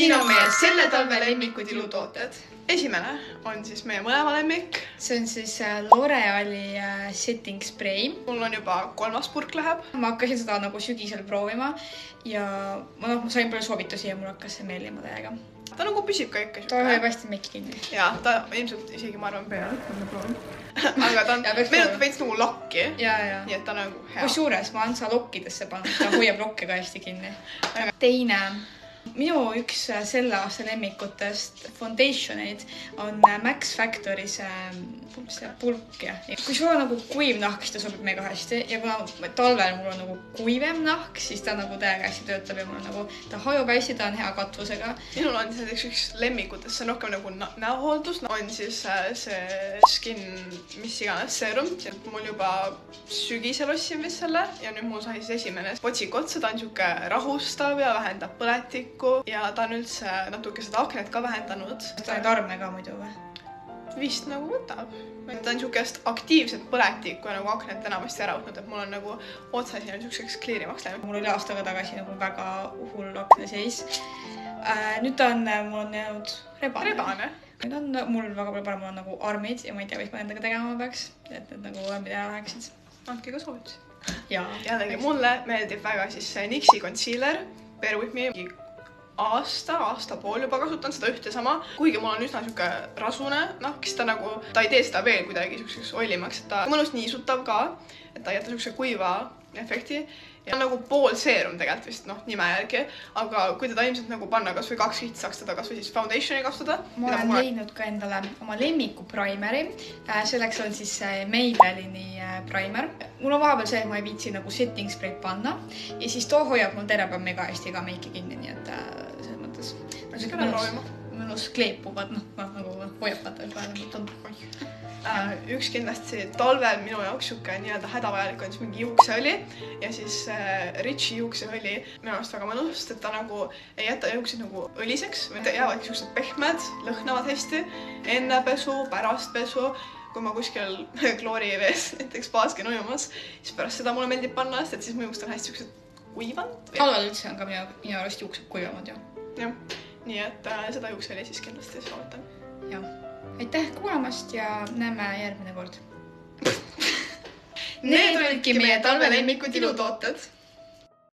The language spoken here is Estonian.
Siin on meie selle talve lemmikud ilutooted. Esimene on siis meie mõlema lemmik. See on siis L'Oreali setting spray. Mul on juba 3. purk läheb. Ma hakkasin seda nagu sügisel proovima ja ma sain palju soovitusi ja mul hakkas see meeldima täiega. Ta nagu püsib ka ikka. Ta hoiab hästi mekki kinni. Ja, ta ilmselt isegi ma arvan peal. Aga ta meenutab veits nagu lokki. Nii et ta nagu hea. Kusjuures ma olen seda lokkidesse pannud, ta hoiab lokke ka hästi kinni. Teine. Minu üks selle aasta lemmikutest foundationeid on Max Factory see pulk ja kui sul on nagu kuiv nahk, siis ta sobib mega hästi ja kuna talvel mul on nagu kuivem nahk, siis ta nagu täiega hästi töötab ja mul on nagu ta hajub hästi, ta on hea katvusega. Minul on näiteks üks lemmikutest, see on rohkem nagu näohooldus, on siis see skin mis iganes seerum. Mul juba sügisel ostsin vist selle ja nüüd mul sai siis esimene potsik otsa, ta on siuke rahustav ja vähendab põletikku ja ta on üldse natuke seda aknet ka vähendanud. Ta neid arme ka muidu või? Vist nagu võtab. Ta on siukest aktiivset põletikku ja nagu aknet enamasti ära võtnud, et mul on nagu otsa siin siukseks kliirimaks läinud. Mul oli aastaga tagasi nagu väga hull akne seis. Nüüd mul on jäänud rebane. Nüüd on mul väga palju parem, mul on nagu armid ja ma ei tea, mis ma endaga tegema peaks, et need nagu armid ära läheksid. Andke ka soovitusi. Jällegi, mulle meeldib väga siis NYX concealer, Bear With Me. Aasta pool juba kasutan seda ühte sama. Kuigi mul on üsna siuke rasune nahk, siis ta ei tee seda veel kuidagi siukseks oilimaks, et ta mõnus niisutav ka, et ta ei jäta siukse kuiva efekti. Ja on nagu pool seerum tegelikult vist nime järgi, aga kui teda ilmselt nagu panna kas või 2 kihti, saaks teda kas või siis foundationi kasutada. Ma olen leidnud ka endale oma lemmiku primeri. Selleks on siis Maybellini primer. Mul on vahepeal see, et ma ei viitsi nagu setting spray'd panna ja siis too hoiab mul terve päev mega hästi ka meiki kinni, nii et selles mõttes mõnus kleepuvad, nagu hoiapad. Üks kindlasti talvel minu jaoks siuke nii-öelda hädavajalik on siis mingi juukseõli ja siis Richie juukseõli minu arust väga mõnus, et ta nagu ei jäta juukseid nagu õliseks, jäävad siuksed pehmed, lõhnavad hästi enne pesu, pärast pesu. Kui ma kuskil kloorivees näiteks paaskin ujumas, siis pärast seda mulle meeldib panna, et siis mu juuksed on hästi siuksed kuivanud. Talvel üldse on ka minu arust juuksed kuivamad ju. Jah, nii et seda juukseõli siis kindlasti soovitan. Jah. Aitäh kuulamast ja näeme järgmine kord. Need olidki meie talvelemmikud ilutooted.